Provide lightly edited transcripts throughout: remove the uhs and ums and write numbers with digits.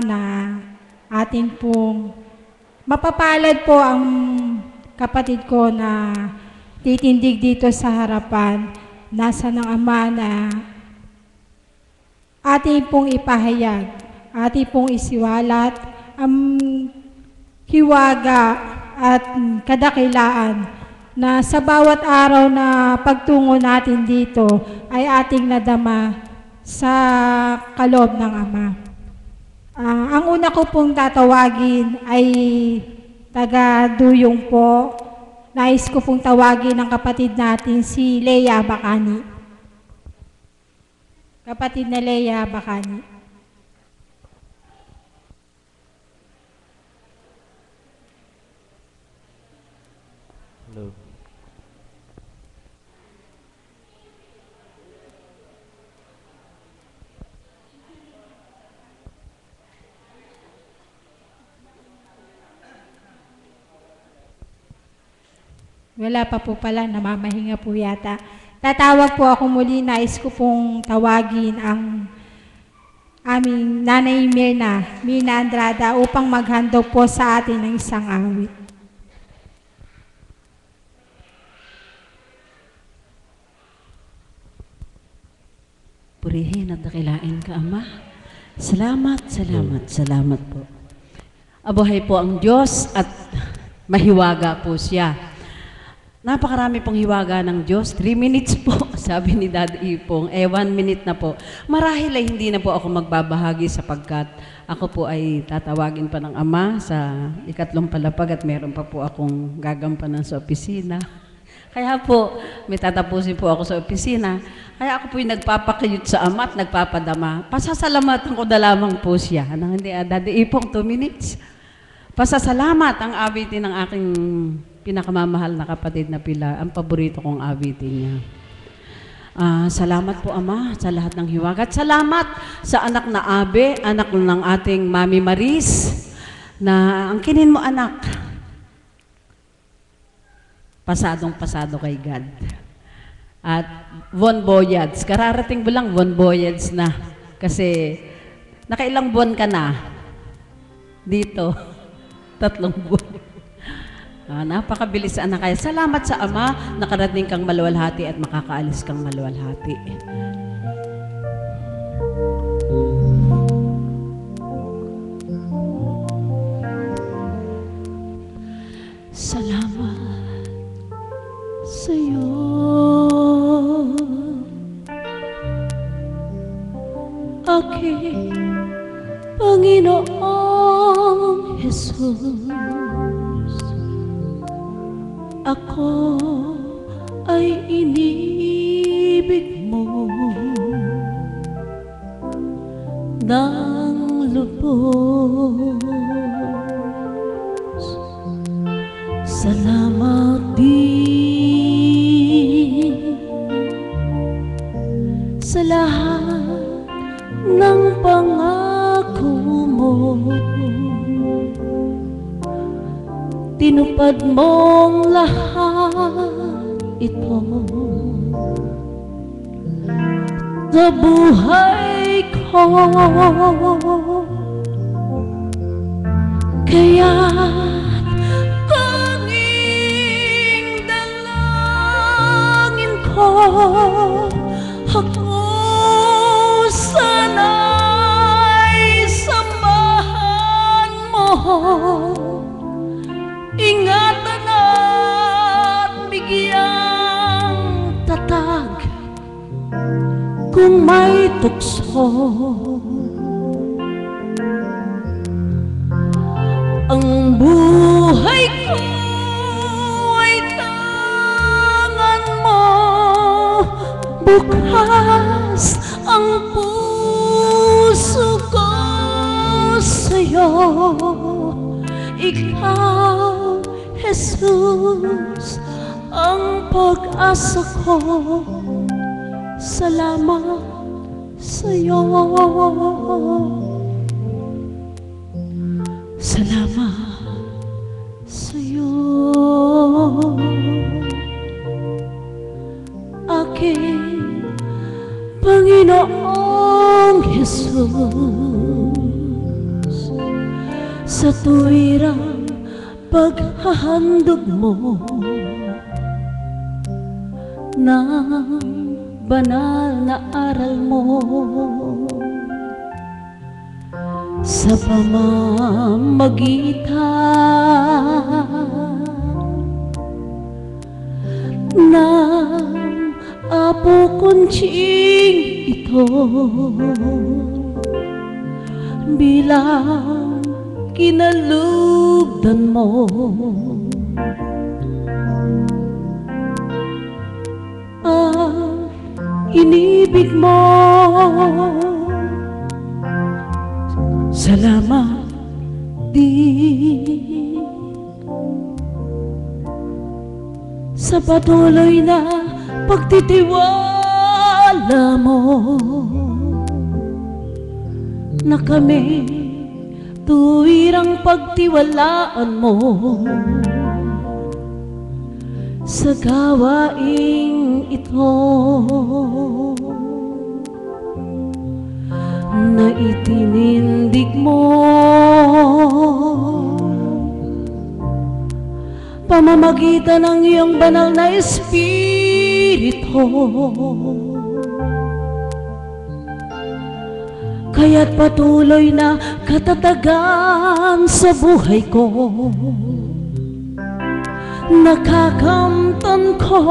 na atin pong mapapalad po ang kapatid ko na titindig dito sa harapan, nasa ng Ama na atin pong ipahayag, atin pong isiwalat ang hiwaga at kadakilaan na sa bawat araw na pagtungo natin dito ay ating nadama sa kaloob ng Ama. Ang una ko pong tatawagin ay taga-Duyong po. Nais ko pong tawagin ang kapatid natin si Lea Bacani. Kapatid na Lea Bacani. Hello. Wala pa po pala, namamahinga po yata. Tatawag po ako muli, nais ko pong tawagin ang aming Nanay Mirna Andrada upang maghandog po sa atin ng isang awit. Purihin at dakilain ka, Ama. Salamat, salamat, salamat po. Abuhay po ang Diyos at mahiwaga po siya. Napakarami pong hiwaga ng Diyos. 3 minutes po, sabi ni Daddy Ipong. 1 minute na po. Marahil ay hindi na po ako magbabahagi sapagkat ako po ay tatawagin pa ng Ama sa ikatlong palapag at meron pa po akong gagampanan sa opisina. Kaya po, may tatapusin po ako sa opisina. Kaya ako po yung nagpapakiyot sa Ama at nagpapadama. Pasasalamatan ko na lamang po siya. Ano, hindi, Daddy Ipong, 2 minutes. Pasasalamat ang awitin ng aking pinakamamahal na kapatid na Pilar. Ang paborito kong awitin niya. Salamat po, Ama, sa lahat ng hiwaga. At salamat sa anak na Abe, anak ng ating Mami Maris, na ang kinin mo, anak, pasadong-pasado kay God. At Von Boyads, kararating mo lang Von Boyads na. Kasi nakailang buwan ka na dito. 3 buwan. Napakabilis anak kaya. Salamat sa Ama, nakarating kang maluwalhati at makakaalis kang maluwalhati. Salamat sa iyo, aking Panginoong Jesus. Ako ay inibig mo ng lubos. Salamat din sa lahat ng pangako mo. Tinupad mong lahat ito sa buhay ko. Kaya't tanging dalangin ko, ako sana'y samahan mo. Ingatan at bigyang tatag kung may tukso. Ang buhay ko ay tangan mo. Bukas ang puso ko sa'yo. Ikaw, Jesus, ang pag-asa ko. Salamat sa'yo. Salamat sa'yo, aking Panginoong Jesus. sa tuwirang paghahandog mo ng banal na aral mo sa pamamagitan ng Apo Kunching ito bilang kinalugdan mo ang inibig mo. Salamat din sa patuloy na pagtitiwala mo na kami tuwirang pagtiwalaan mo sa gawaing ito na itinindig mo pamamagitan ng iyong banal na Espiritu. Kaya't patuloy na katatagan sa buhay ko, nakakamtan ko.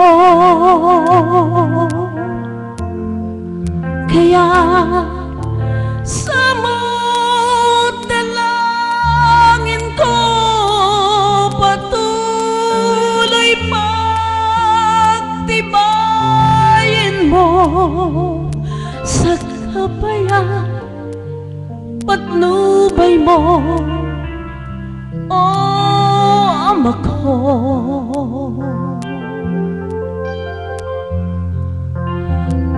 Kaya sa mo't dalangin ko, patuloy pagtibayin mo sa kapayapaan patnubay mo, o Ama ko.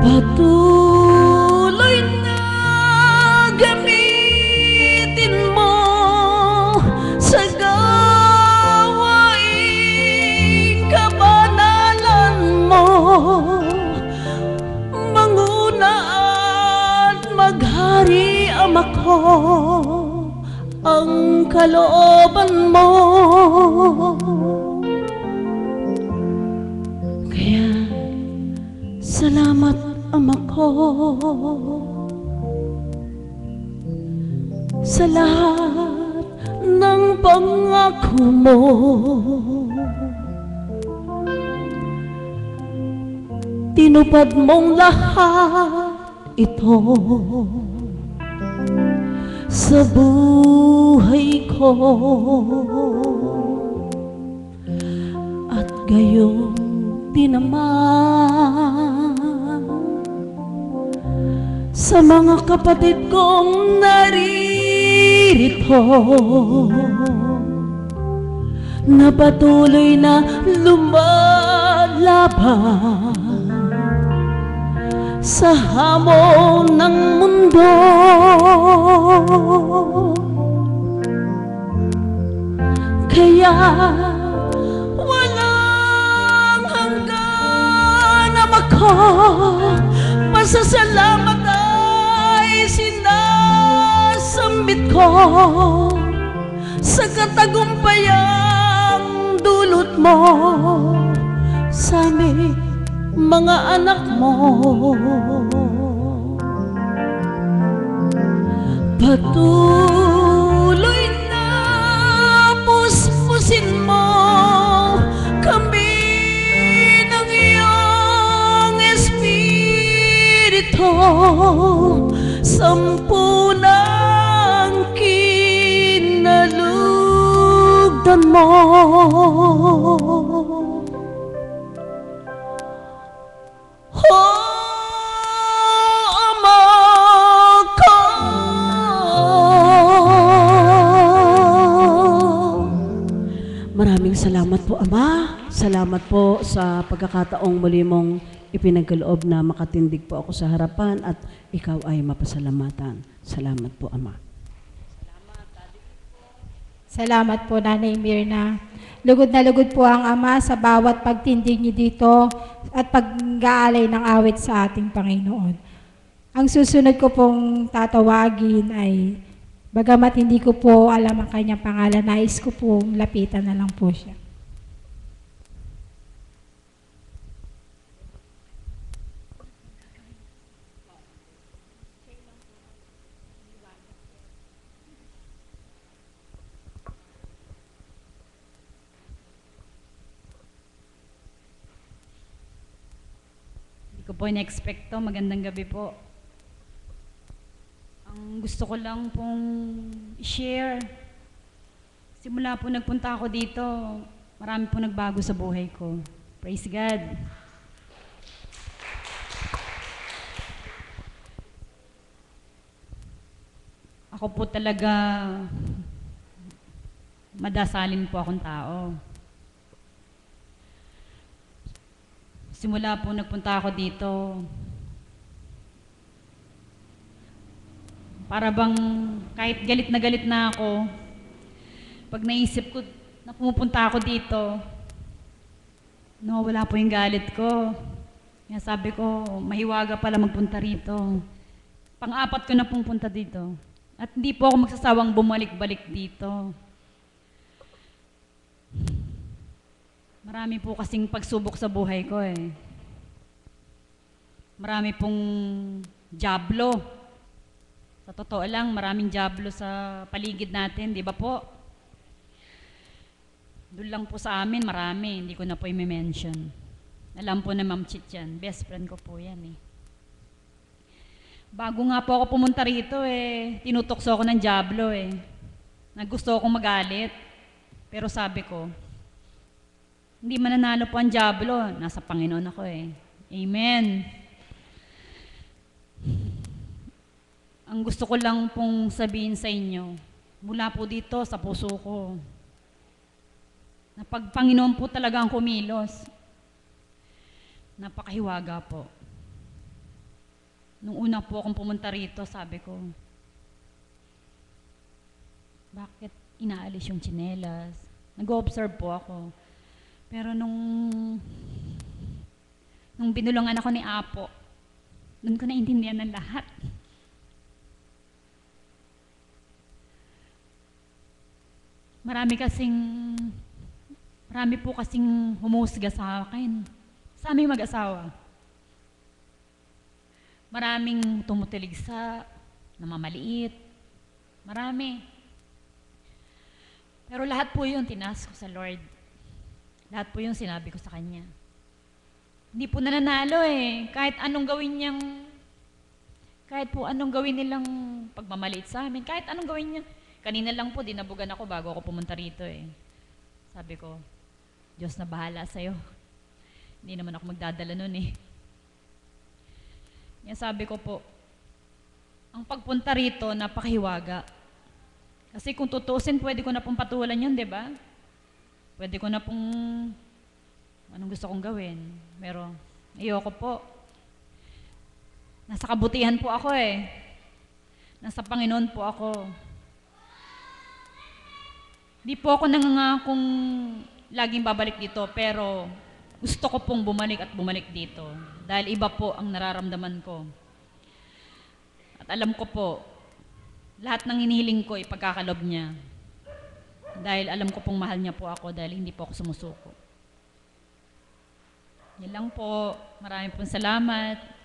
Patuloy na gamitin mo sa gawaing kabanalan mo, manguna at maghari, Ama ko, ang kalooban mo. Kaya salamat, Ama ko, sa lahat ng pangako mo. Tinupad mong lahat ito sa buhay ko, at gayong tinaman sa mga kapatid kong naririto na patuloy na lumalaban sa hamon ng mundo. Kaya walang hanggan, Ama ko, pasasalamat ay sinasambit ko sa katagumpayang dulot mo sa aming mga anak mo. Patuloy na puspusin mo kami ng iyong Espiritu, sampunang kinalugdan mo. Maraming salamat po, Ama. Salamat po sa pagkakataong muli mong ipinagkaloob na makatindig po ako sa harapan at ikaw ay mapasalamatan. Salamat po, Ama. Salamat po, Nanay Mirna. Lugod na lugod po ang Ama sa bawat pagtindig niyo dito at pag-aalay ng awit sa ating Panginoon. Ang susunod ko pong tatawagin ay Bagamat hindi ko po alam ang kanyang pangalan, nais ko po lapitan na lang po siya. Hindi ko po in-expect to. Magandang gabi po. Ang gusto ko lang pong i-share. Simula po nagpunta ako dito, marami po nagbago sa buhay ko. Praise God. Ako po talaga, madasalin po akong tao. Simula po nagpunta ako dito, para bang kahit galit na ako, pag naisip ko na pumupunta ako dito, wala po yung galit ko. Kaya sabi ko, mahiwaga pala magpunta rito. Pang-apat ko na pumunta dito. At hindi po ako magsasawang bumalik-balik dito. Marami po kasing pagsubok sa buhay ko eh. Marami pong jablo. Sa totoo lang, maraming jablo sa paligid natin, di ba po? Doon lang po sa amin, marami. Hindi ko na po i-mention. Alam po na Ma'am Chit yan. Best friend ko po yan eh. Bago nga po ako pumunta rito eh, tinutokso ako ng jablo eh. Nagusto akong magalit. Pero sabi ko, hindi mananalo po ang jablo. Nasa Panginoon ako eh. Amen. Ang gusto ko lang pong sabihin sa inyo, mula po dito sa puso ko, na pag Panginoon po talaga ang kumilos, napakahiwaga po. Nung una po akong pumunta rito, sabi ko, bakit inaalis yung tsinelas? Nag-observe po ako. Pero nung binulungan ako ni Apo, doon ko naintindihan ng lahat. Marami po kasing humusga sa akin. Sa aming mag-asawa. Maraming tumutiligsa, namamaliit. Marami. Pero lahat po yun, tinaas ko sa Lord. Lahat po yun, sinabi ko sa Kanya. Hindi po nananalo eh. Kahit po anong gawin nilang pagmamaliit sa amin, kahit anong gawin niya. Kanina lang po, dinabugan ako bago ako pumunta rito eh. Sabi ko, Diyos na bahala sa'yo. Hindi naman ako magdadala nun eh. Yan sabi ko po, ang pagpunta rito, napakahiwaga. Kasi kung tutusin, pwede ko na pong patulan yun, di ba? Pwede ko na pong, anong gusto kong gawin. Pero, ayoko po. Nasa kabutihan po ako eh. Nasa Panginoon po ako. Di po ako nangangakong laging babalik dito, pero gusto ko pong bumalik at bumalik dito. Dahil iba po ang nararamdaman ko. At alam ko po, lahat ng hinihiling ko ipagkakalob niya. Dahil alam ko pong mahal niya po ako dahil hindi po ako sumusuko. Yan lang po. Maraming pong salamat.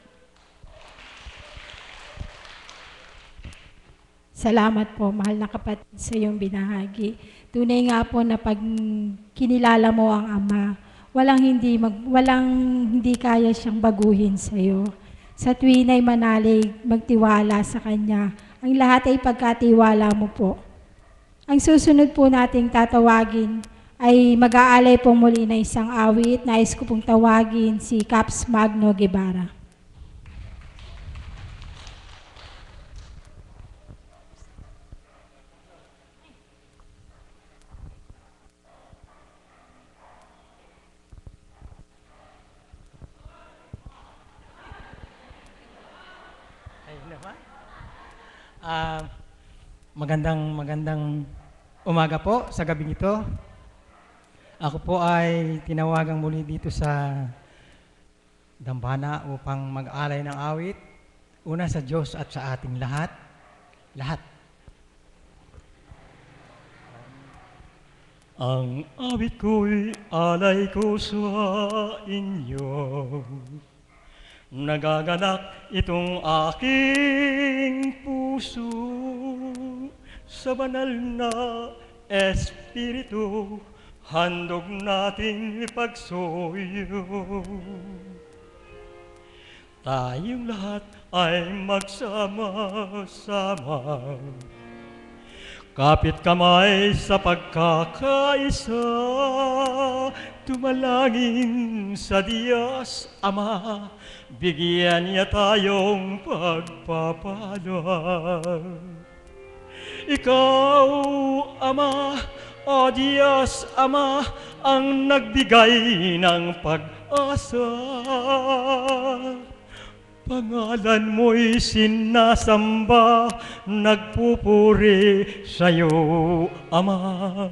Salamat po, mahal na kapatid, sa iyong binahagi. Tunay nga po na pag kinilala mo ang Ama, walang hindi kaya siyang baguhin sa iyo. Sa tuwin ay manalig, magtiwala sa Kanya. Ang lahat ay pagkatiwala mo po. Ang susunod po nating tatawagin ay mag-aalay po muli na isang awit. Nais ko pong tawagin si Caps Magno Guevara. Magandang umaga po sa gabing ito. Ako po ay tinawagang muli dito sa dambana upang mag-alay ng awit. Una sa Diyos at sa ating lahat. Lahat. Ang awit ko'y alay ko sa inyo. Nagaganap itong aking puso sa banal na Espiritu, handog nating ipagsuyo. Tayong lahat ay magsama-sama, kapit kamay sa pagkakaisa, tumalangin sa Diyos Ama, bigyan niya tayong pagpapala. Ikaw, Ama, o Diyos Ama, ang nagbigay ng pag-asa. Pangalan mo'y sinasamba, nagpupuri sa'yo, Ama.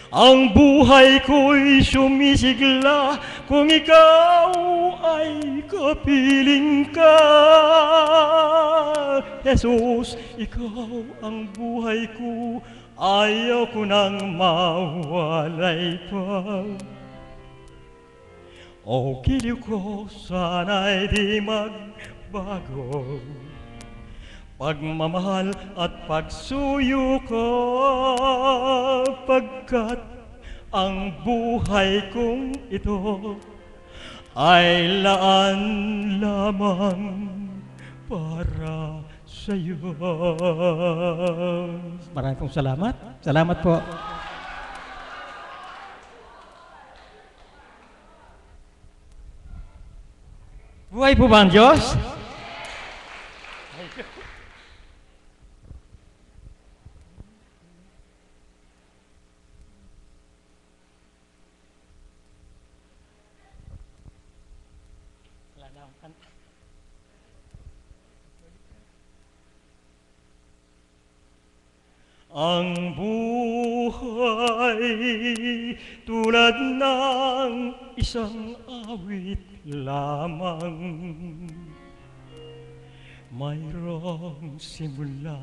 Ang buhay ko'y sumisigla kung ikaw ay kapiling ka. Jesus, ikaw ang buhay ko, ayaw ko nang mawalay pa. O giliw ko, sana'y di magbago, pagmamahal at pagsuyo ko, pagkat ang buhay kong ito ay laan lamang para sa iyo. Maraming pong salamat. Salamat po. Buhay po ba ang Diyos? Ang buhay tulad ng isang awit lamang, mayroong simula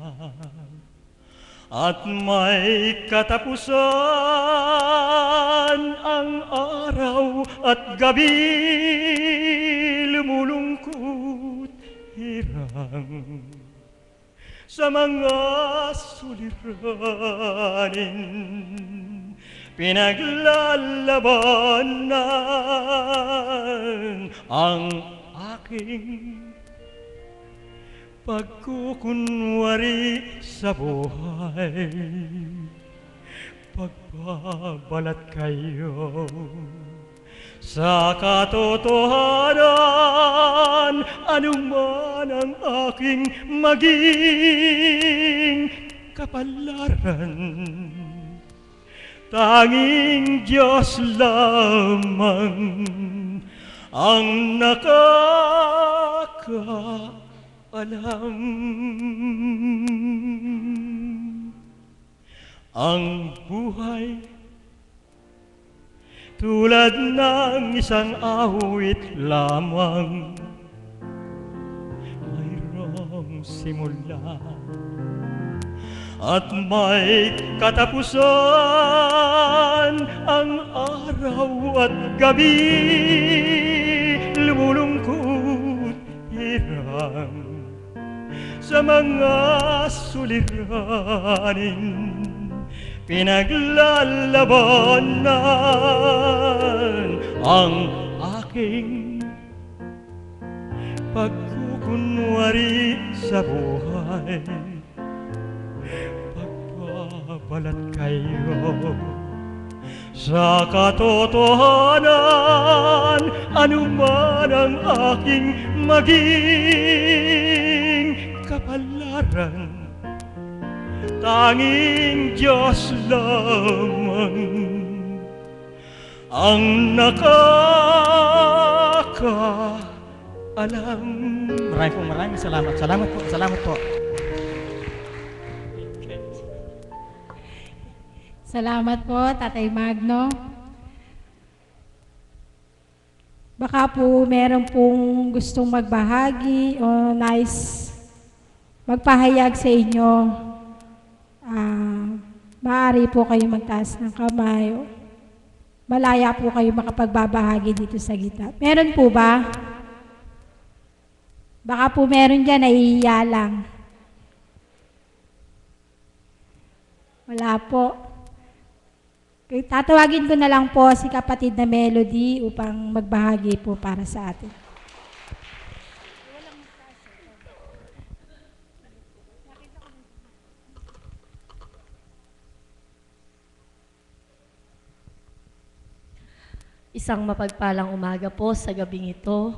at may katapusan. Ang araw at gabi lumulungkot hirang sa mga suliranin, pinaglalabanan ang aking pagkukunwari sa buhay. Pagbabalat kayo sa katotohanan, anuman ang aking maging kapalaran, tanging Diyos lamang ang nakakaalam. Ang buhay tulad ng isang awit lamang, mayroong simula at may katapusan. Ang araw at gabi lumulungkot hirang sa mga suliranin, pinaglalabanan ang aking pagkukunwari sa buhay. Pagbabalat kayo sa katotohanan, anuman ang aking maging kapalaran, tanging Diyos lamang ang nakakaalam. Maraming salamat. Salamat po. Salamat po. Salamat po, Tatay Magno. Baka po meron pong gustong magbahagi o nais magpahayag sa inyo. maaari po kayo magtaas ng kamay. Malaya po kayo makapagbabahagi dito sa gitna. Meron po ba? Baka po meron dyan, nahihiya lang. Wala po. Tatawagin ko na lang po si kapatid na Melody upang magbahagi po para sa atin. Isang mapagpalang umaga po sa gabing ito.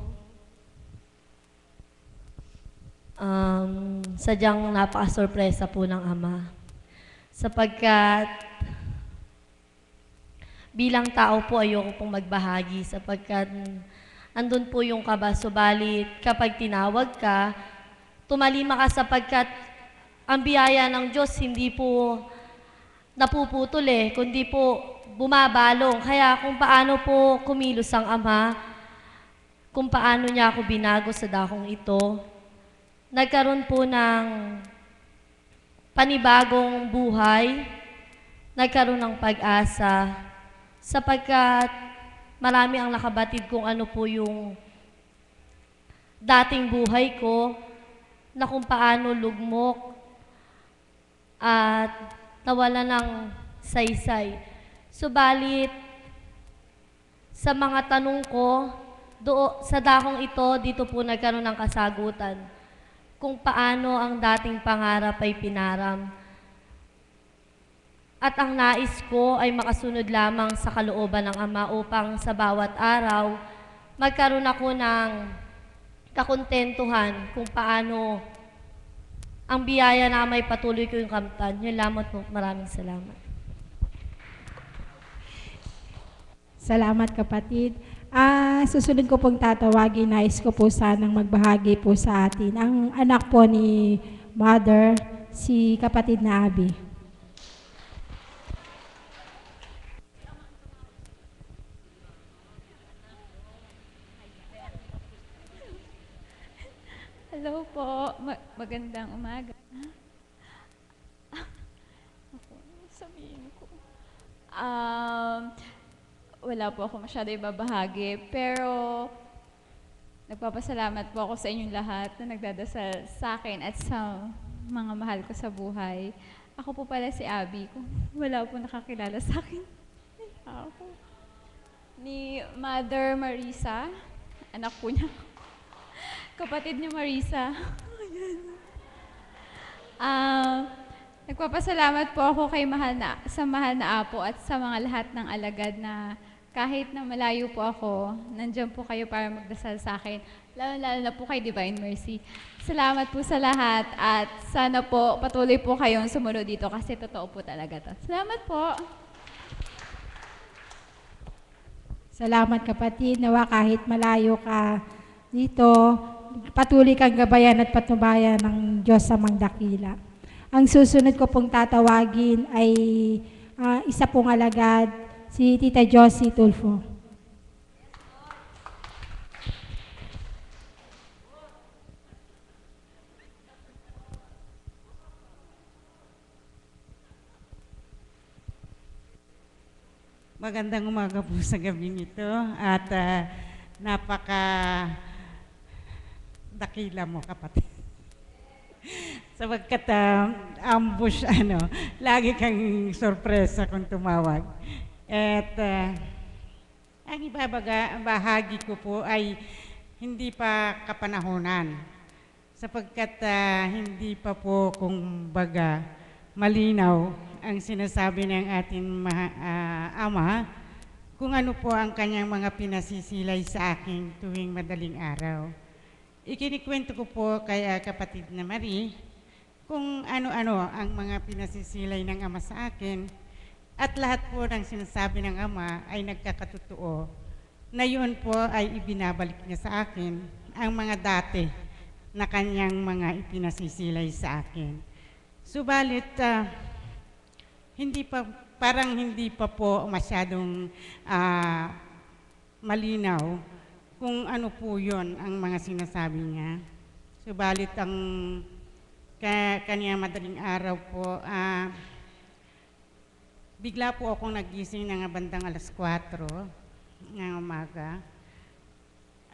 Sadyang napaka-sorpresa po ng Ama. Sapagkat bilang tao po ayoko pong magbahagi sapagkat andun po yung kaba. Subalit kapag tinawag ka, tumalima ka sapagkat ang biyaya ng Diyos hindi po napuputol kundi po bumabalong. Kaya kung paano po kumilos ang Ama, kung paano niya ako binago sa dakong ito, nagkaroon po ng panibagong buhay, nagkaroon ng pag-asa, sapagkat marami ang nakabatid kung ano po yung dating buhay ko, na kung paano lugmok at nawala ng saysay. Subalit, sa mga tanong ko, sa dakong ito, dito po nagkaroon ng kasagutan kung paano ang dating pangarap ay pinaram. At ang nais ko ay makasunod lamang sa kalooban ng Ama upang sa bawat araw, magkaroon ako ng kakontentuhan kung paano ang biyaya na may patuloy ko yung kamtan. Yun lamang po. Maraming salamat. Salamat kapatid. Susunod ko pong tatawagin, nais ko po sanang magbahagi po sa atin. Ang anak po ni Mother, si kapatid na Abby. Hello po. Magandang umaga. Ako, sabihin ko. Wala po ako masyado ibabahagi, pero nagpapasalamat po ako sa inyong lahat na nagdadasal sa akin at sa mga mahal ko sa buhay. Ako po pala si Abby. Kung wala po nakakilala sa akin. Ako. Ni Mother Marisa, anak po niya. Kapatid niya Marisa. Nagpapasalamat po ako kay mahal na Apo at sa mga lahat ng alagad na kahit na malayo po ako, nandiyan po kayo para magdasal sa akin. Lalo na po kay Divine Mercy. Salamat po sa lahat at sana po patuloy po kayong sumunod dito kasi totoo po talaga to. Salamat po. Salamat kapatid. Nawa kahit malayo ka dito, patuloy kang gabayan at patnubayan ng Diyos sa dakila. Ang susunod ko pong tatawagin ay isa pong alagad, si Tita Josie Tulfo. Magandang umaga po sa gabing ito at napaka dakila mo kapatid. Sapagkat ambush, lagi kang sorpresa kung tumawag. At ang bahagi ko po ay hindi pa kapanahonan. Sapagkat hindi pa po kumbaga malinaw ang sinasabi ng ating Ama kung ano po ang kanyang mga pinasisilay sa akin tuwing madaling araw. Ikinikwento ko po kay kapatid na Marie kung ano-ano ang mga pinasisilay ng Ama sa akin at lahat po ng sinasabi ng Ama ay nagkakatotoo na yun po ay ibinabalik niya sa akin ang mga dati na kanyang mga ipinasisilay sa akin. Subalit, parang hindi pa po masyadong malinaw kung ano po yun ang mga sinasabi niya. Subalit ang kanya madaling araw po, bigla po akong nagising ng bandang alas 4 ng umaga.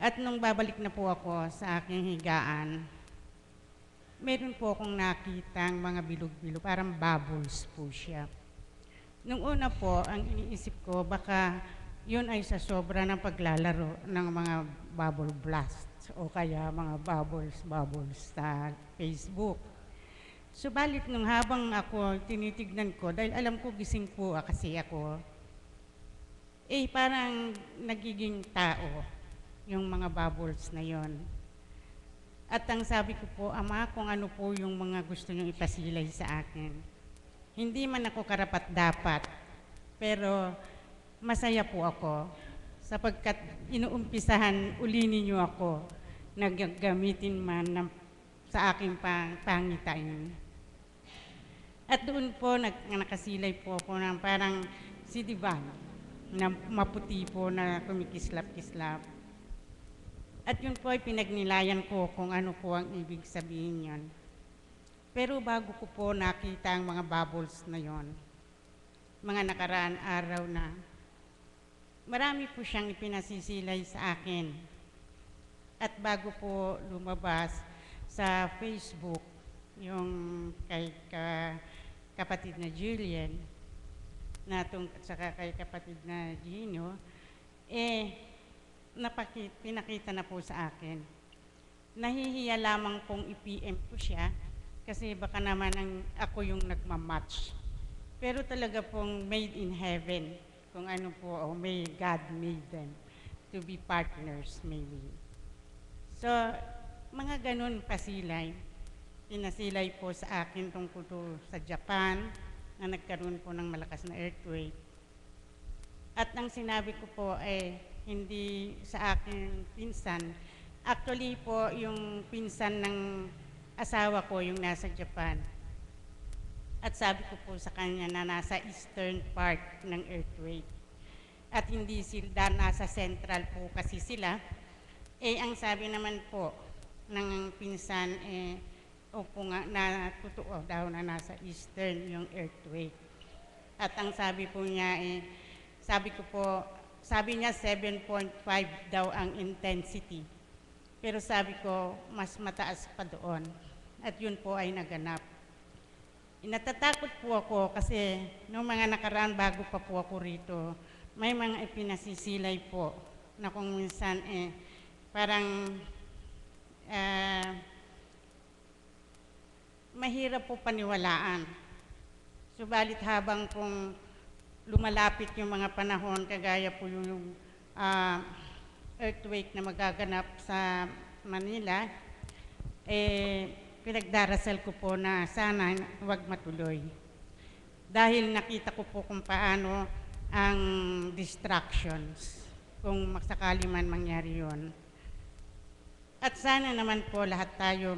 At nung babalik na po ako sa aking higaan, meron po akong nakitang mga bilog-bilog, parang bubbles po siya. Nung una po, ang iniisip ko, baka yun ay sa sobra ng paglalaro ng mga bubble blasts o kaya mga bubbles sa Facebook. Subalit nung habang ako tinitignan ko, dahil alam ko gising po kasi ako, parang nagiging tao yung mga bubbles na yon. At ang sabi ko po, Ama, kung ano po yung mga gusto niyong ipasilay sa akin. Hindi man ako karapat-dapat, pero masaya po ako sapagkat inuumpisahan uli ninyo ako na gagamitin man sa aking pangitain. At doon po nakasilay po ako ng parang si Divan na maputi po na kumikislap-kislap. At yun po ay pinagnilayan ko kung ano po ang ibig sabihin yon. Pero bago ko po nakita ang mga bubbles na yon, mga nakaraan araw na, marami po siyang ipinasisilay sa akin. At bago po lumabas sa Facebook, yung kay kapatid na Julian, saka kay kapatid na Gino, pinakita na po sa akin. Nahihiya lamang pong i-PM ko siya kasi baka naman ako yung nagmamatch. Pero talaga pong made in heaven, kung ano po, may God made them to be partners maybe. So, mga ganun pasilay, pinasilay po sa akin tungkol sa Japan na nagkaroon po ng malakas na earthquake. At ang sinabi ko po hindi sa aking pinsan. Actually po, yung pinsan ng asawa ko yung nasa Japan. At sabi ko po sa kanya na nasa eastern part ng earthquake. At hindi sila nasa central po kasi sila. Ang sabi naman po ng pinsan, opo nga, na totoo daw na nasa eastern yung earthquake. At ang sabi po niya, sabi niya 7.5 daw ang intensity. Pero sabi ko, mas mataas pa doon. At yun po ay naganap. Natatakot po ako kasi noong mga nakaraan bago pa po ako rito, may mga ipinasisilay po na kung minsan parang mahirap po paniwalaan. Subalit habang pong lumalapit yung mga panahon, kagaya po yung earthquake na magaganap sa Manila, pinagdarasal ko po na sana huwag matuloy. Dahil nakita ko po kung paano ang distractions, kung magsakali man mangyari yon. At sana naman po lahat tayo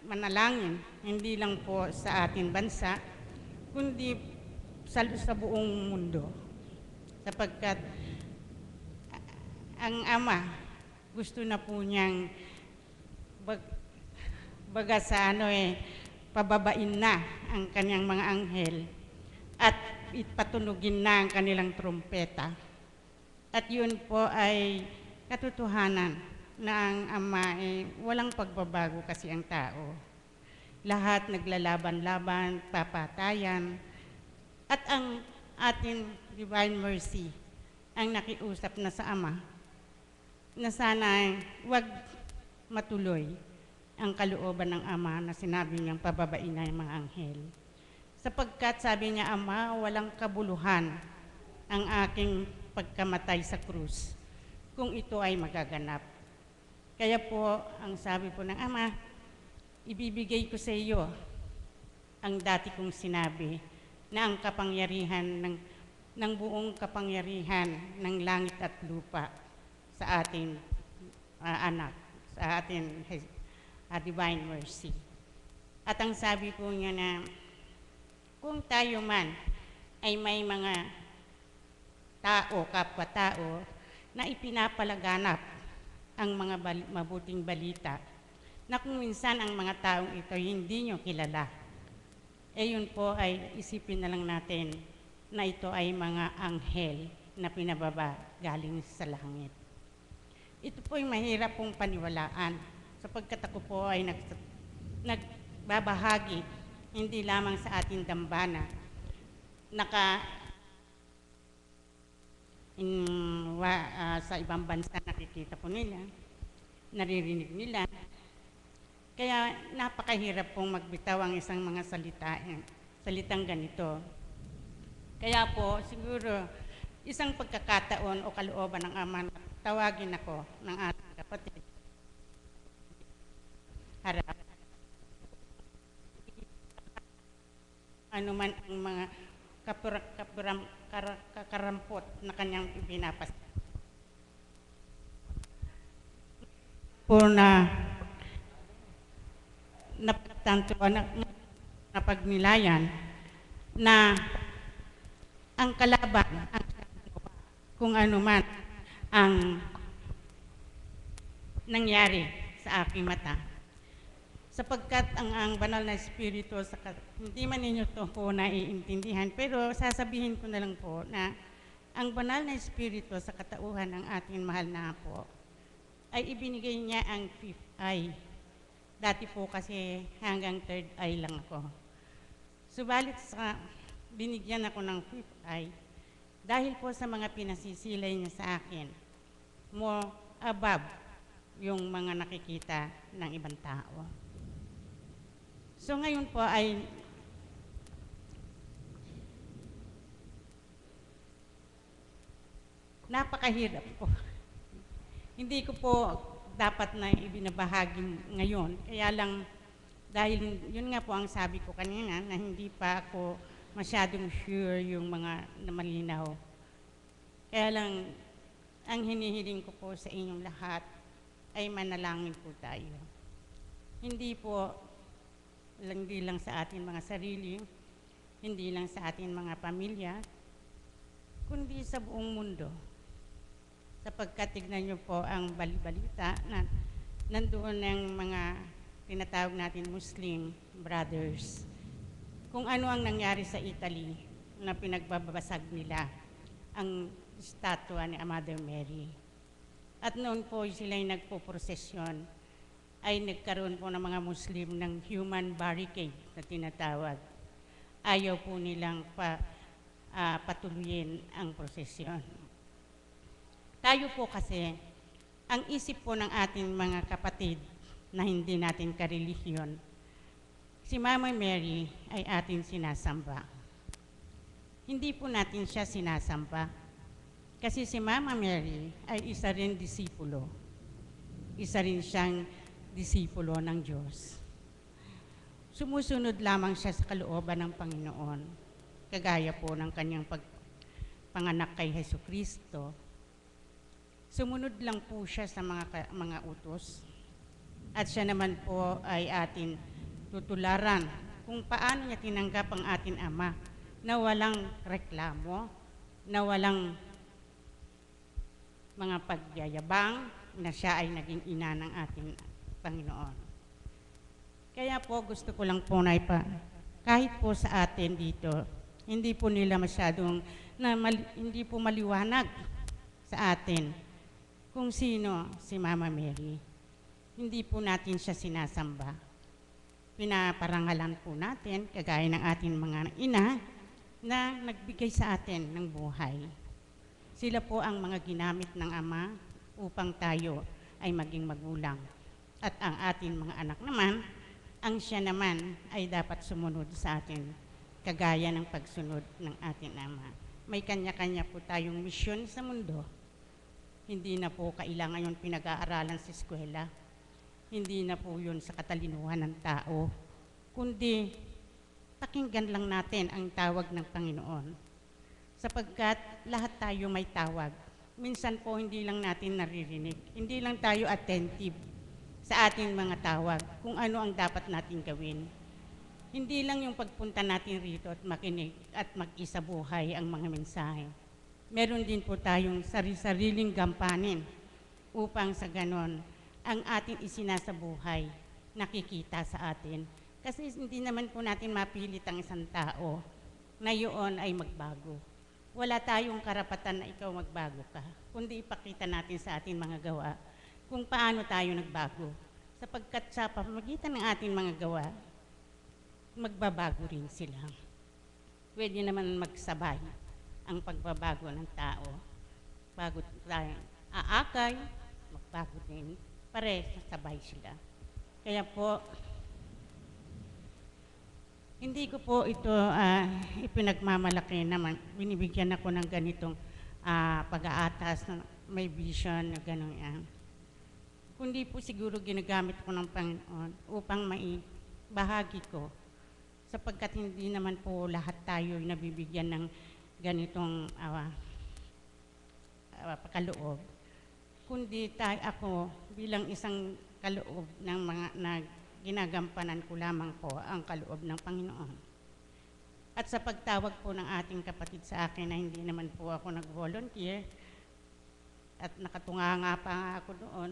manalangin, hindi lang po sa ating bansa, kundi sa buong mundo. Sapagkat ang Ama, gusto na po niyang baga sa pababain na ang kanyang mga anghel at ipatunugin na ang kanilang trumpeta. At yun po ay katotohanan na ang Ama walang pagbabago kasi ang tao. Lahat naglalaban-laban, papatayan, at ang ating Divine Mercy ang nakiusap na sa Ama na sana wag matuloy ang kalooban ng Ama na sinabi niyang pababain na yung mga anghel. Sapagkat sabi niya, Ama, walang kabuluhan ang aking pagkamatay sa krus kung ito ay magaganap. Kaya po, ang sabi po ng Ama, ibibigay ko sa iyo ang dati kong sinabi na ang kapangyarihan ng buong kapangyarihan ng langit at lupa sa ating anak, sa ating Divine Mercy. At ang sabi po niya na kung tayo man ay may mga tao, kapwa-tao, na ipinapalaganap ang mga mabuting balita na kung minsan ang mga taong ito hindi nyo kilala. yun po ay isipin na lang natin na ito ay mga anghel na pinababa galing sa langit. Ito po ay mahirap pong paniwalaan sapagkat ako po ay nagbabahagi hindi lamang sa ating dambana, sa ibang bansa nakikita po nila, naririnig nila. Kaya napakahirap pong magbitaw ang isang mga salitang ganito. Kaya po siguro isang pagkakataon o kalooban ng Ama, tawagin ako ng ating kapatid. Harap. Ano man ang mga kakarampot na kanyang ibinapas. Po na pagnilayan na ang kalaban, kung ano man ang nangyari sa aking mata. Sapagkat ang banal na espiritu, hindi man ninyo ito po naiintindihan, pero sasabihin ko na lang po na ang banal na espiritu sa katauhan ng ating mahal na Apo ay ibinigay niya ang fifth eye. Dati po kasi hanggang third eye lang ako. Subalit binigyan ako ng fifth eye dahil po sa mga pinasisilay niya sa akin, more above yung mga nakikita ng ibang tao. So ngayon po ay napakahirap po. Hindi ko po dapat na ibinabahagi ngayon. Kaya lang, dahil yun nga po ang sabi ko kanina, na hindi pa ako masyadong sure yung mga na malinaw. Kaya lang, ang hinihiling ko po sa inyong lahat ay manalangin po tayo. Hindi lang sa ating mga sarili, hindi lang sa ating mga pamilya, kundi sa buong mundo. Sapagkat tignan niyo po ang balibalita na nandoon ng mga tinatawag natin Muslim brothers. Kung ano ang nangyari sa Italy na pinagbabasag nila ang statwa ni Mother Mary. At noon po sila'y nagpo-prosesyon, ay nagkaroon po ng mga Muslim ng human barricade na tinatawag. Ayaw po nilang patuloyin ang prosesyon. Tayo po kasi, ang isip po ng ating mga kapatid na hindi natin karelihiyon, si Mama Mary ay ating sinasamba. Hindi po natin siya sinasamba kasi si Mama Mary ay isa rin disipulo. Isa rin siyang disipulo ng Diyos. Sumusunod lamang siya sa kalooban ng Panginoon, kagaya po ng kanyang pagpanganak kay Jesucristo. Sumunod lang po siya sa mga utos at siya naman po ay atin tutularan kung paano niya tinanggap ang ating Ama na walang reklamo, na walang mga pagyayabang, na siya ay naging ina ng ating Panginoon. Kaya po gusto ko lang po kahit po sa atin dito, hindi po nila masyadong, hindi po maliwanag sa atin kung sino si Mama Mary. Hindi po natin siya sinasamba. Pinaparangalan po natin, kagaya ng ating mga ina, na nagbigay sa atin ng buhay. Sila po ang mga ginamit ng Ama upang tayo ay maging magulang. At ang ating mga anak naman, ang siya naman ay dapat sumunod sa atin, kagaya ng pagsunod ng ating Ama. May kanya-kanya po tayong misyon sa mundo. Hindi na po kailangan yung pinag-aaralan sa eskwela. Hindi na po yun sa katalinuhan ng tao. Kundi, pakinggan lang natin ang tawag ng Panginoon. Sapagkat lahat tayo may tawag. Minsan po hindi lang natin naririnig. Hindi lang tayo attentive sa ating mga tawag kung ano ang dapat natin gawin. Hindi lang yung pagpunta natin rito at makinig at mag-isa buhay ang mga mensahe. Meron din po tayong sariling gampanin upang sa ganon ang ating isinasabuhay nakikita sa atin Kasi hindi naman po natin mapilit ang isang tao na yun ay magbago. Wala tayong karapatan na ikaw magbago ka, kundi ipakita natin sa ating mga gawa kung paano tayo nagbago. Sapagkat sa pamamagitan ng ating mga gawa, magbabago rin sila. Pwede naman magsabay ang pagbabago ng tao. Bago tayo aakay, magbago din, sabay sila. Kaya po, hindi ko po ito ipinagmamalaki naman. Binibigyan ako ng ganitong pag-aatas na may vision na gano'n yan. Kundi po siguro ginagamit ko ng Panginoon upang maibahagi ko, sapagkat hindi naman po lahat tayo nabibigyan ng ganitong kaloob. Kundi ako bilang isang kaloob ng mga ginagampanan ko lamang po ang kaloob ng Panginoon. At sa pagtawag po ng ating kapatid sa akin na hindi naman po ako nag-volunteer at nakatunga nga pa nga ako doon,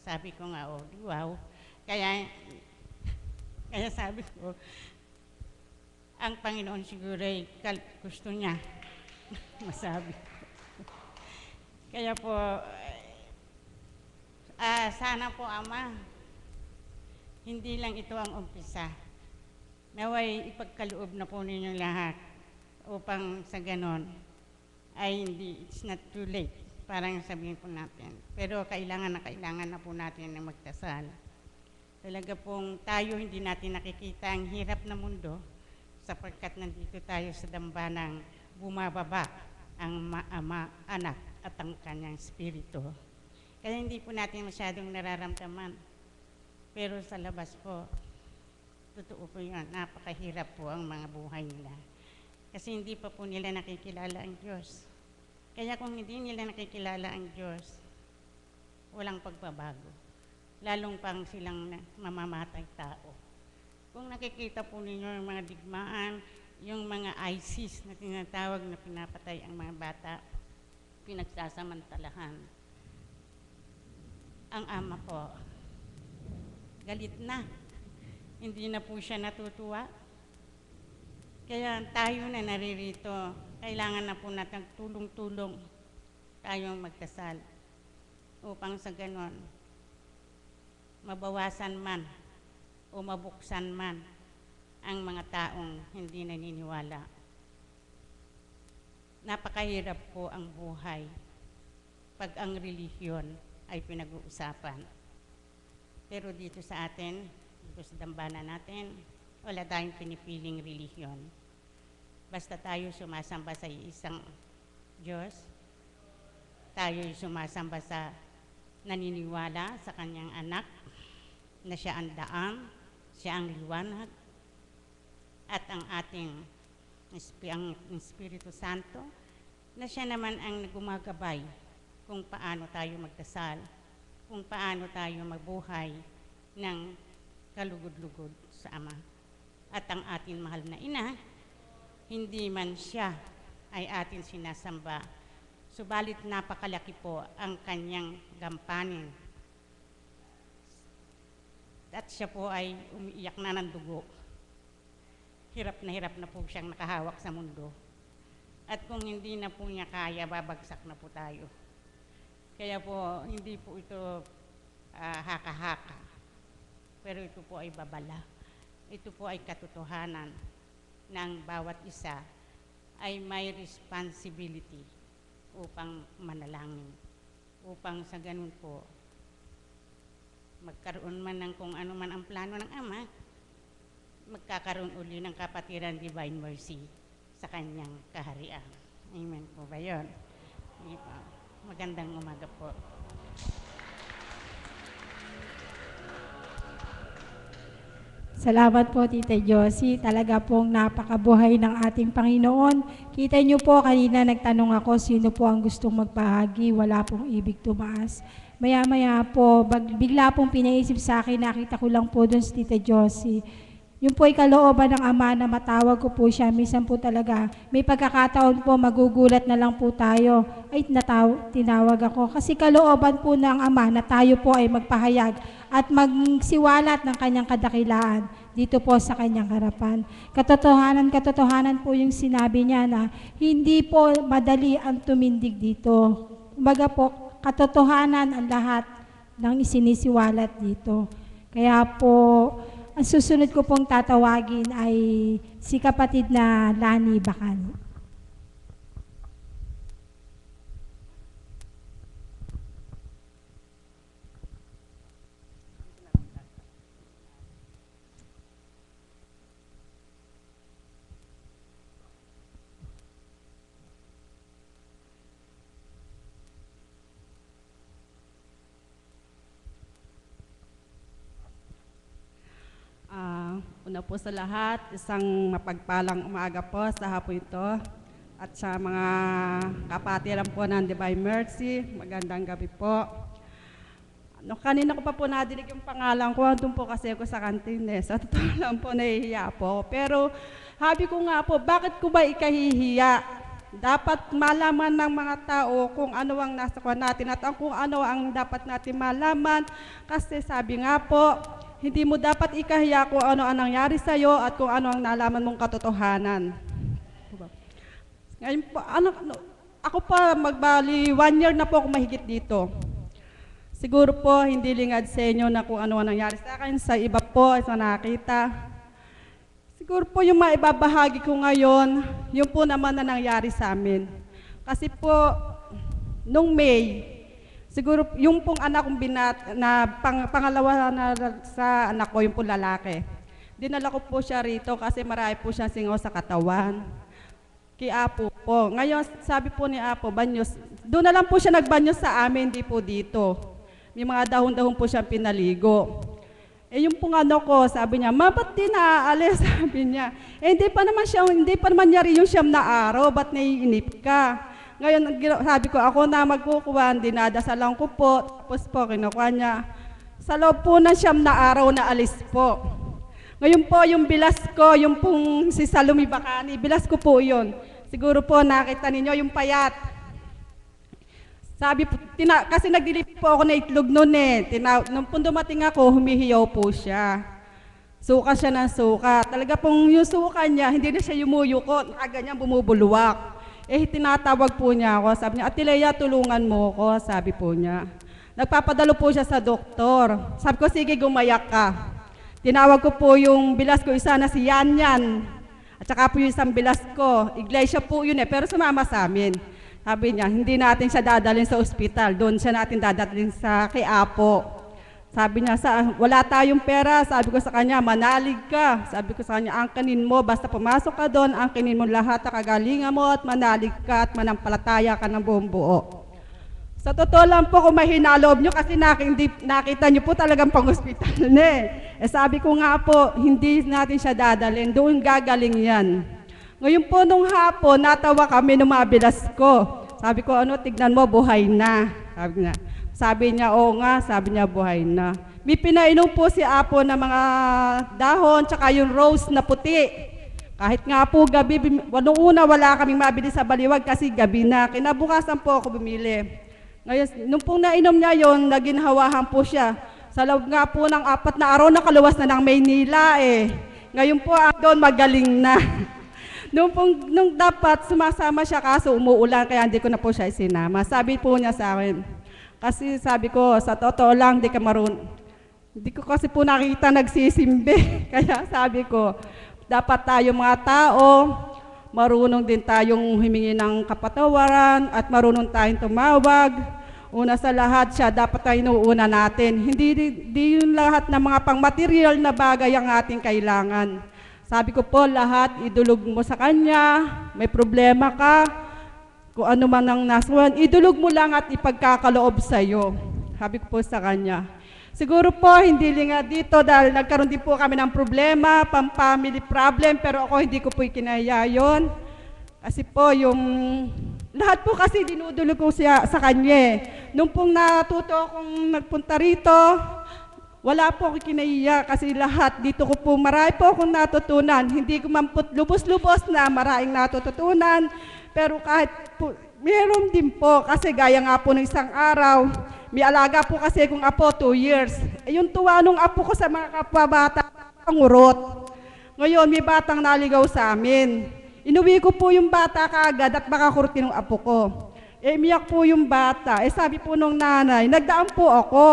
sabi ko nga, oh, wow. Kaya sabi ko, ang Panginoon siguro ay gusto niya masabi. Kaya po, sana po, Ama, hindi lang ito ang umpisa. Naway ipagkaloob na po ninyo lahat upang sa ganon ay it's not too late, parang sabihin po natin. Pero kailangan na po natin na magdasal. Talaga pong tayo hindi natin nakikita ang hirap na mundo sapagkat nandito tayo sa dambanang bumababa ang Ama, Anak at ang kanyang Espiritu. Kaya hindi po natin masyadong nararamdaman. Pero sa labas po, totoo po yun, napakahirap po ang mga buhay nila. Kasi hindi pa po nila nakikilala ang Diyos. Kaya kung hindi nila nakikilala ang Diyos, walang pagbabago. Lalong pang silang mamamatay tao. Kung nakikita po ninyo yung mga digmaan, yung mga ISIS na tinatawag na pinapatay ang mga bata, pinagsasamantalahan. Ang Ama po, galit na. Hindi na po siya natutuwa. Kaya tayo na naririto, kailangan na po natin tulong-tulong tayong magdasal upang sa ganon, mabawasan man o mabuksan man ang mga taong hindi naniniwala. Napakahirap po ang buhay pag ang relihiyon ay pinag-uusapan. Pero dito sa atin, dito sa dambana natin, wala tayong pinipiling relihiyon. Basta tayo sumasamba sa isang Diyos, tayo sumasamba sa naniniwala sa kanyang anak, na siya ang daan, siya ang liwanag, at ang ating ang Espiritu Santo, na siya naman ang gumagabay kung paano tayo magdasal, kung paano tayo mabuhay ng kalugod-lugod sa Ama. At ang ating mahal na ina, hindi man siya ay atin sinasamba, subalit napakalaki po ang kanyang gampanin. At siya po ay umiiyak na ng dugo. Hirap na po siyang nakahawak sa mundo. At kung hindi na po niya kaya, babagsak na po tayo. Kaya po, hindi po ito haka-haka. Pero ito po ay babala. Ito po ay katotohanan ng bawat isa ay may responsibility upang manalangin. Upang sa ganun po, magkaroon man ng kung ano man ang plano ng Ama, magkakaroon uli ng kapatiran Divine Mercy sa kanyang kaharian. Amen po ba yun? Magandang umaga po. Salamat po, Tita Josie. Talaga pong napakabuhay ng ating Panginoon. Kita niyo po, kanina nagtanong ako, sino po ang gustong magbahagi? Wala pong ibig tumaas. Maya-maya po, bigla pong pinaisip sa akin, nakita ko lang po doon si Tita Josie. Yung po ay kalooban ng Ama na matawag ko po siya. Minsan po talaga, may pagkakataon po, magugulat na lang po tayo. Ay, tinawag ako. Kasi kalooban po ng Ama na tayo po ay magpahayag at magsiwalat ng kanyang kadakilaan dito po sa kanyang harapan. Katotohanan po yung sinabi niya na hindi po madali ang tumindig dito. Kumbaga po, katotohanan ang lahat ng isinisiwalat dito. Kaya po, ang susunod ko pong tatawagin ay si kapatid na Lani Bacani. Una po sa lahat, isang mapagpalang umaga po sa hapon ito at sa mga kapatiran po ng Divine Mercy, magandang gabi po. Kanina ko pa po nadinig yung pangalan ko, doon po kasi ako sa kantin Sa totoo lang po, nahihiya po. Pero habi ko nga po, bakit ko ba ikahihiya? Dapat malaman ng mga tao kung ano ang nasa kwa natin at kung ano ang dapat natin malaman. Kasi sabi nga po, hindi mo dapat ikahiya kung ano ang nangyari sa'yo at kung ano ang nalaman mong katotohanan. Ngayon po, ako pa magbali 1 year na po ako mahigit dito. Siguro po hindi lingad sa inyo na kung ano ang nangyari sa akin, sa iba po, sa nakita. Siguro po yung maibabahagi ko ngayon, yung po naman na nangyari sa amin. Kasi po, nung May, siguro yung pong anak kong pangalawa na sa anak ko, yung pong lalaki. Dinala ko po siya rito kasi marami po siyang singaw sa katawan. Kay Apo po. Ngayon, sabi po ni Apo, banyos. Doon na lang po siya nagbanyos sa amin, hindi po dito. May mga dahon-dahon po siyang pinaligo. Yung pong ano ko, sabi niya, ba't di naaalis? Sabi niya. Hindi pa naman niya rin yung siyam na araw, ba't naiinip ka? Ngayon, sabi ko, ako na magkukuha, dinadasalan ko po, tapos po, kinukuha niya. Sa loob po ng siyam na araw na alis po. Ngayon po, yung bilas ko, yung pong si Salome Bacani, bilas ko po yun. Siguro po, nakita ninyo yung payat. Sabi po, kasi nagdilip po ako na itlog noon nung po dumating ako, humihiyaw po siya. Suka siya ng suka. Talaga pong yung suka niya, hindi na siya yumuyuko, nakaganyan bumubulwak. Tinatawag po niya ako, sabi niya, Ate Lea, tulungan mo ako, sabi po niya. Nagpapadalo po siya sa doktor. Sabi ko, sige, gumayak ka. Tinawag ko po yung bilas ko, isa na si Yan. At saka po yung isang bilas ko, iglesia po yun pero sumama sa amin. Sabi niya, hindi natin siya dadalhin sa ospital, doon siya natin dadalhin sa kay Apo. Sabi niya, wala tayong pera. Sabi ko sa kanya, manalig ka. Sabi ko sa kanya, angkinin mo, basta pumasok ka doon, angkinin mo lahat na kagalingan mo at manalig ka at manampalataya ka ng buong buo. Sa totoo lang po, kung mahinaloob nyo, kasi nakita nyo po talagang pang-hospital na sabi ko nga po, hindi natin siya dadalhin, doon gagaling yan. Ngayon po, nung hapon, natawa kami ng mga bilas ko. Sabi ko, tignan mo, buhay na. Sabi niya. Sabi niya, oo nga, sabi niya, buhay na. May pinainom po si Apo ng mga dahon, tsaka yung rose na puti. Kahit nga po gabi, nung una wala kaming mabili sa Baliwag kasi gabi na. Kinabukasan po ako bumili. Ngayon, nung pong nainom niya yon, naginhawahan po siya. Sa loob nga po ng 4 na araw, nakaluwas na ng Maynila Ngayon po, doon magaling na. Nung dapat sumasama siya kaso umuulan, kaya hindi ko na po siya isinama. Sabi po niya sa akin, kasi sabi ko, sa totoo lang, di ka marunong. Hindi ko kasi po nakita nagsisimbi. Kaya sabi ko, dapat tayo mga tao, marunong din tayong humingi ng kapatawaran at marunong tayong tumawag. Una sa lahat siya, dapat tayo inuuna natin. Hindi yung lahat ng mga pangmaterial na bagay ang ating kailangan. Sabi ko po, lahat idulog mo sa kanya, may problema ka, kung ano man ang nasuhan, idulog mo lang at ipagkakaloob sa'yo. Sabi ko po sa kanya. Siguro po, hindi lang dito dahil nagkaroon din po kami ng problema, pang-family problem, pero ako hindi ko po ikinaya yun. Kasi po, lahat po kasi dinudulog ko siya sa kanya. Nung pong natuto akong nagpunta rito, wala po ako kinaiya kasi lahat dito ko po marami po akong natutunan. Hindi ko man po lubos-lubos na maraming natutunan. Pero kahit po, meron din po kasi gaya nga po ng isang araw, may alaga po kasi kung apo, 2 years. Yung tuwa nung apo ko sa mga kapwa-bata, pangurot. Ngayon, may batang naligaw sa amin. Inuwi ko po yung bata kaagad at makakurti ng apo ko. Umiyak po yung bata. Sabi po nung nanay, nagdaan po ako.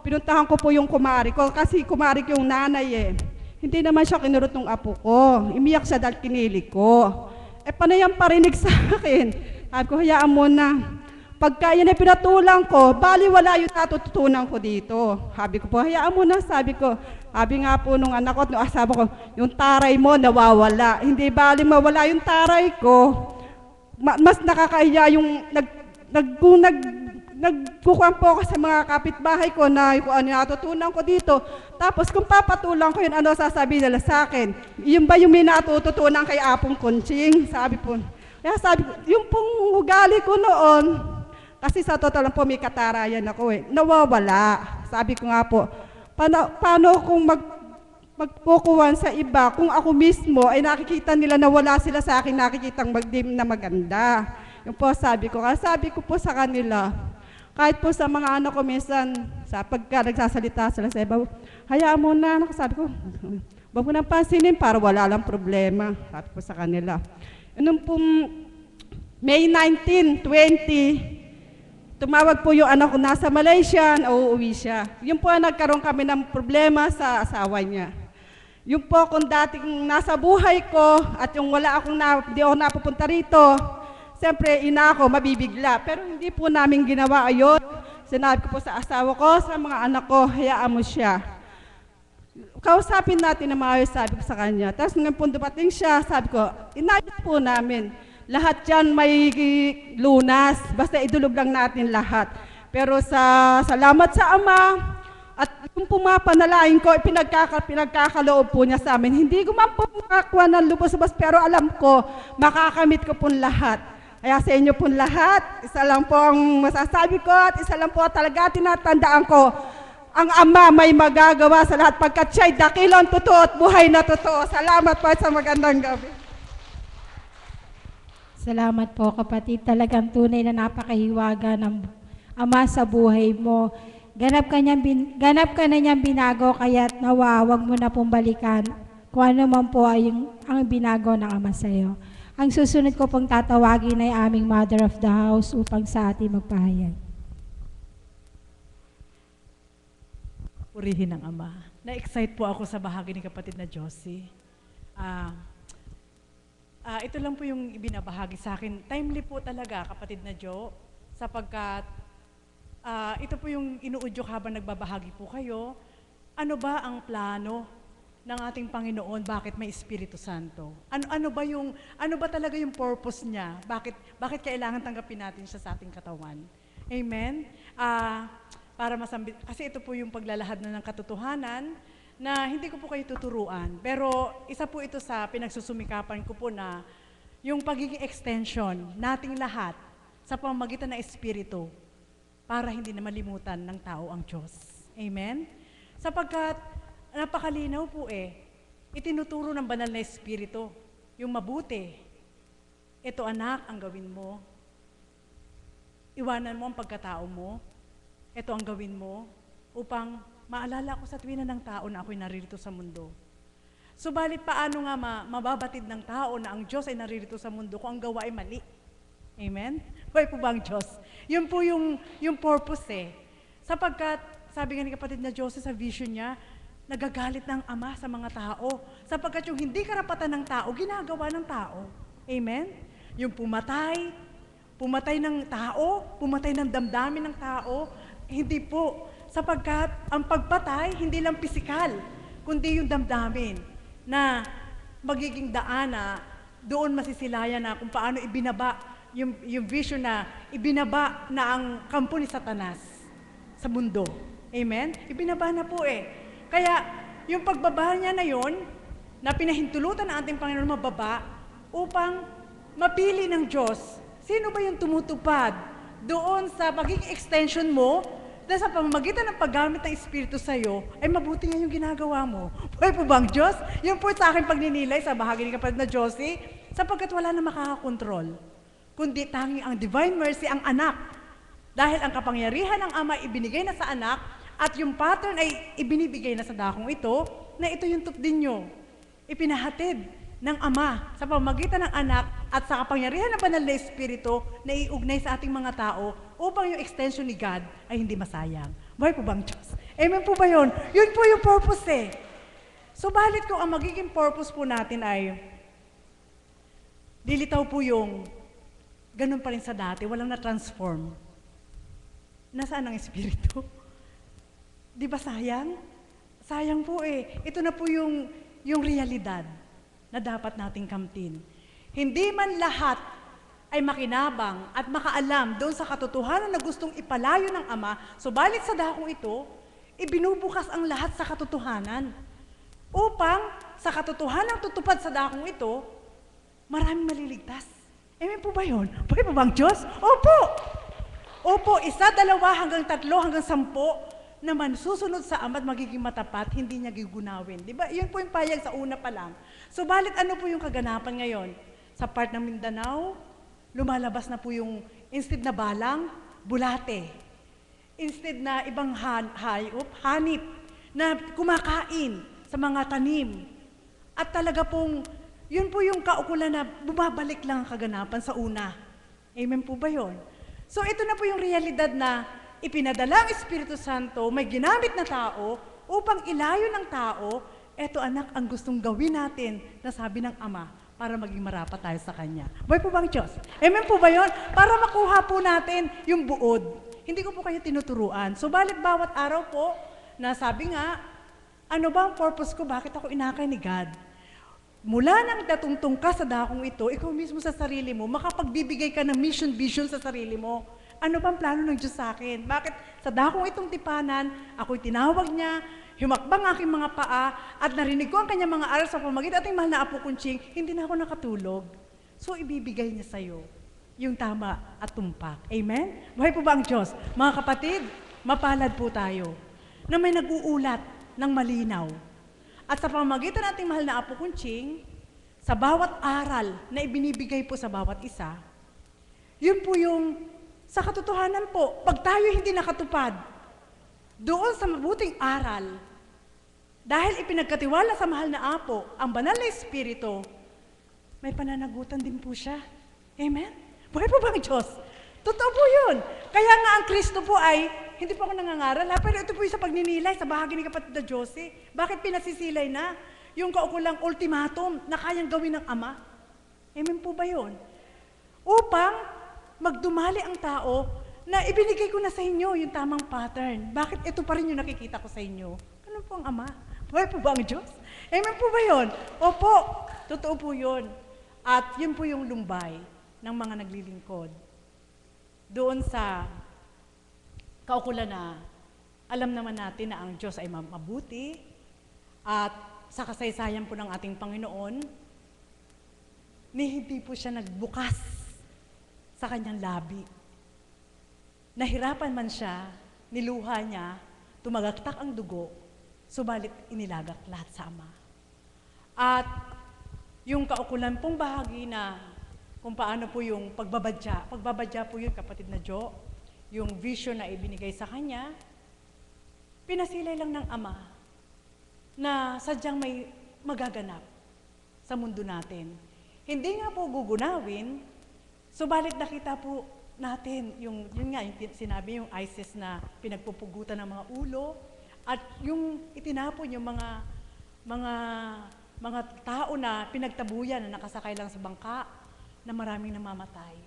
Pinuntahan ko po yung kumari ko kasi kumari ko yung nanay Hindi naman siya kinurot ng apo ko. Umiyak siya dahil kinilig ko. Panayang parinig sa akin. Sabi ko, hayaan mo na. Pagka yan ay pinatulang ko, baliwala yung natututunan ko dito. Sabi ko po, hayaan mo na. Sabi nga po nung anak ko at nung asawa ko, yung taray mo nawawala. Hindi bali mawala yung taray ko. Mas nakakaiya yung nagkukuhan po ako sa mga kapitbahay ko na kung ano yung natutunan ko dito. Tapos kung papatulang ko yun, ano sasabihin nila sa akin? Yung ba yung may natututunan kay Apong Kunching? Sabi po. Kaya sabi ko, yung pong ugali ko noon, kasi sa totoo lang po may katarayan ako nawawala. Sabi ko nga po, paano kung magpukuhan sa iba kung ako mismo ay nakikita nila na wala sila sa akin nakikitang magdim na maganda. Yung po sabi ko po sa kanila, kahit po sa mga anak ko minsan, sa pagka nagsasalita sila sa iba, hayaan mo na, sabi ko, wag mo nang pansinin para wala lang problema. Sabi po sa kanila. Nung pong May 19, 20, tumawag po yung anak ko nasa Malaysia, uuwi siya. Yung po nagkaroon kami ng problema sa asawa niya. Yung po kung dating nasa buhay ko at yung wala akong di ako napupunta rito, siyempre, ina ako, mabibigla. Pero hindi po namin ginawa ayon. Sinabi ko po sa asawa ko, sa mga anak ko, hayaan mo siya. Kausapin natin na maayos, sabi ko sa kanya. Tapos ngayon po dumating siya, sabi ko, inayos po namin. Lahat yan may lunas, basta idulog lang natin lahat. Pero salamat sa Ama, at yung pumapanalain ko, pinagkakaloob po niya sa amin. Hindi ko man po makakuha ng lubos-lubos, pero alam ko, makakamit ko po lahat. Kaya sa inyo po lahat, isa lang po ang masasabi ko at isa lang po talaga tinatandaan ko, ang Ama may magagawa sa lahat pagkat siya'y dakilang totoo at buhay na totoo. Salamat po sa magandang gabi. Salamat po kapatid. Talagang tunay na napakahiwaga ng Ama sa buhay mo. Ganap ka na niyang binago kaya nawawag mo na pong balikan kung ano man po ay ang binago ng Ama sa iyo. Ang susunod ko pong tatawagin ay aming Mother of the House upang sa ating magpahayag. Purihin ng Ama. Na-excite po ako sa bahagi ni kapatid na Josie. Ito lang po yung ibinabahagi sa akin. Timely po talaga, kapatid na Jo, sapagkat ito po yung inuudyok habang nagbabahagi po kayo. Ano ba ang plano ng ating Panginoon, bakit may Espiritu Santo? Ano ba talaga yung purpose niya? Bakit kailangan tanggapin natin siya sa ating katawan? Amen? Para masambit, kasi ito po yung paglalahad na ng katotohanan na hindi ko po kayo tuturuan. Pero isa po ito sa pinagsusumikapan ko po na yung pagiging extension nating lahat sa pamamagitan ng Espiritu para hindi na malimutan ng tao ang Diyos. Amen? Sapagkat napakalinaw po itinuturo ng banal na Espiritu, yung mabuti. Ito anak, ang gawin mo. Iwanan mo ang pagkatao mo. Ito ang gawin mo upang maalala ko sa tuwina ng tao na ako'y naririto sa mundo. Subalit paano nga mababatid ng tao na ang Diyos ay naririto sa mundo kung ang gawa ay mali? Amen? Buhay po ba ang Diyos? Yun po yung purpose Sapagkat, sabi nga ni kapatid na Joseph sa vision niya, nagagalit ng Ama sa mga tao. Sapagkat yung hindi karapatan ng tao, ginagawa ng tao. Amen? Yung pumatay ng tao, pumatay ng damdamin ng tao, hindi po. Sapagkat ang pagpatay, hindi lang pisikal, kundi yung damdamin na magiging daan na doon masisilayan na kung paano ibinaba yung vision na ibinaba na ang kampo ni Satanas sa mundo. Amen? Ibinaba na po Kaya, yung pagbaba niya na yon, na pinahintulutan ng ating Panginoon mababa, upang mapili ng Diyos, sino ba yung tumutupad doon sa pagiging extension mo, dahil sa pamamagitan ng paggamit ng Espiritu sa iyo, ay mabuti nga yung ginagawa mo. Buhay po ba ang Diyos? Yun po sa akin pagninilay sa bahagi ni kapatid na Josie, sapagkat wala na makakakontrol, kundi tanging ang divine mercy, ang anak, Dahil ang kapangyarihan ng Ama ibinigay na sa anak at yung pattern ay ibinibigay na sa dakong ito, na ito yung tupdin nyo. Ipinahatid ng Ama sa pamamagitan ng anak at sa kapangyarihan ng banal na Espiritu na iugnay sa ating mga tao upang yung extension ni God ay hindi masayang. Buhay po bang Diyos? Amen po ba yun? Yun po yung purpose eh. Subalit kung ang magiging purpose po natin ay lilitaw po yung ganun pa rin sa dati, walang na-transform. Nasaan ang Espiritu? Di ba sayang? Sayang po eh. Ito na po yung realidad na dapat nating kamtin. Hindi man lahat ay makinabang at makaalam doon sa katotohanan na gustong ipalayo ng Ama, subalit sa dakong ito, ibinubukas ang lahat sa katotohanan. Upang sa katotohanan tutupad sa dakong ito, maraming maliligtas. Amen po ba yun? Buhay po bang Diyos? Opo! Opo, 1, 2, hanggang 3, hanggang 10 naman susunod sa Ama at magiging matapat, hindi niya gigunawin. Di ba? Yun po yung payag sa una pa lang. Subalit ano po yung kaganapan ngayon? Sa part ng Mindanao, lumalabas na po yung instead na balang, bulate. Instead na ibang hanip na kumakain sa mga tanim. At talaga pong, yun po yung kaukulan na bumabalik lang ang kaganapan sa una. Amen po ba yun? So ito na po yung realidad na ipinadala ang Espiritu Santo, may ginamit na tao upang ilayo ng tao, eto anak ang gustong gawin natin na sabi ng Ama para maging marapat tayo sa Kanya. Buhay po bang Diyos? Amen po ba yun? Para makuha po natin yung buod. Hindi ko po kayo tinuturuan. Subalit bawat araw po, na sabi nga, ano ba ang purpose ko? Bakit ako inakay ni God? Mula nang datungtong ka sa dakong ito, ikaw mismo sa sarili mo, makapagbibigay ka ng mission, vision sa sarili mo. Ano ba ang plano ng Diyos sa akin? Bakit sa dakong itong tipanan, ako'y tinawag niya, humakbang aking mga paa, at narinig ko ang kanyang mga aral sa pamamagitan ating mahal na Apo Kunching, hindi na ako nakatulog. So, ibibigay niya sa'yo yung tama at tumpak. Amen? Buhay po ba ang Diyos? Mga kapatid, mapalad po tayo na may nag-uulat ng malinaw. At sa pamamagitan nating mahal na Apo Kunching, sa bawat aral na ibinibigay po sa bawat isa, yun po yung sa katotohanan po, pag tayo hindi nakatupad, doon sa mabuting aral, dahil ipinagkatiwala sa mahal na Apo, ang banal na Espiritu, may pananagutan din po siya. Amen? Buhay po ba ang Diyos? Totoo po yun. Kaya nga ang Kristo po ay, hindi po ako nangangaral, pero ito po yung sa pagninilay, sa bahagi ni kapatid na Josie. Bakit pinasisilay na yung kaukulang ultimatum na kayang gawin ng Ama? Amen po ba yun? Upang magdumali ang tao na ibinigay ko na sa inyo yung tamang pattern. Bakit ito pa rin yung nakikita ko sa inyo? Ano po ang Ama? Buhay po ba ang Diyos? Amen po ba yun? Opo, totoo po yun. At yun po yung lumbay ng mga naglilingkod. Doon sa kaukulan na alam naman natin na ang Diyos ay mabuti at sa kasaysayan po ng ating Panginoon, hindi po siya nagbukas sa kanyang labi. Nahirapan man siya, niluha niya, tumagaktak ang dugo, subalit inilagak lahat sa Ama. At yung kaukulan pong bahagi na kung paano po yung pagbabadya po yun, kapatid na Jo, yung vision na ibinigay sa kanya, pinasilay lang ng Ama na sadyang may magaganap sa mundo natin. Hindi nga po gugunawin, subalit nakita po natin, yung sinabi yung ISIS na pinagpupugutan ng mga ulo, at yung itinapon yung mga tao na pinagtabuyan na nakasakay lang sa bangka, na maraming namamatay.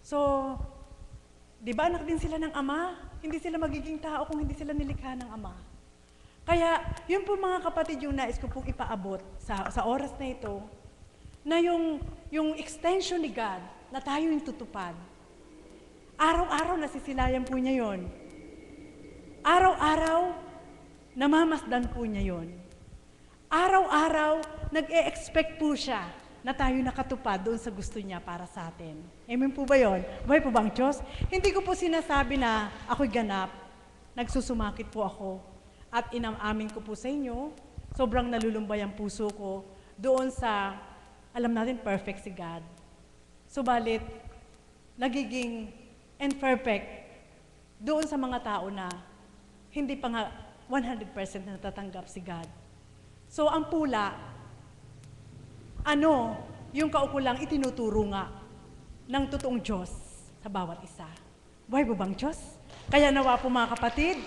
So, di ba anak din sila ng Ama? Hindi sila magiging tao kung hindi sila nilikha ng Ama. Kaya, yun po mga kapatid yung nais ko pong ipaabot sa oras na ito, na yung extension ni God, na tayo yung tutupad. Araw-araw nasisilayan po niya yon. Araw-araw, namamasdan po niya yon. Araw-araw, nag-e-expect po siya na tayo nakatupad doon sa gusto niya para sa atin. Amen po ba yun? Buhay po bang Diyos? Hindi ko po sinasabi na ako'y ganap. Nagsusumakit po ako. At inamamin ko po sa inyo, sobrang nalulumbay ang puso ko doon sa, alam natin, perfect si God. Subalit, nagiging imperfect doon sa mga tao na hindi pa nga 100% na natatanggap si God. So ang pula, yung kaukulang itinuturo nga ng totoong Diyos sa bawat isa. Buhay po bang Diyos? Kaya nawa po mga kapatid,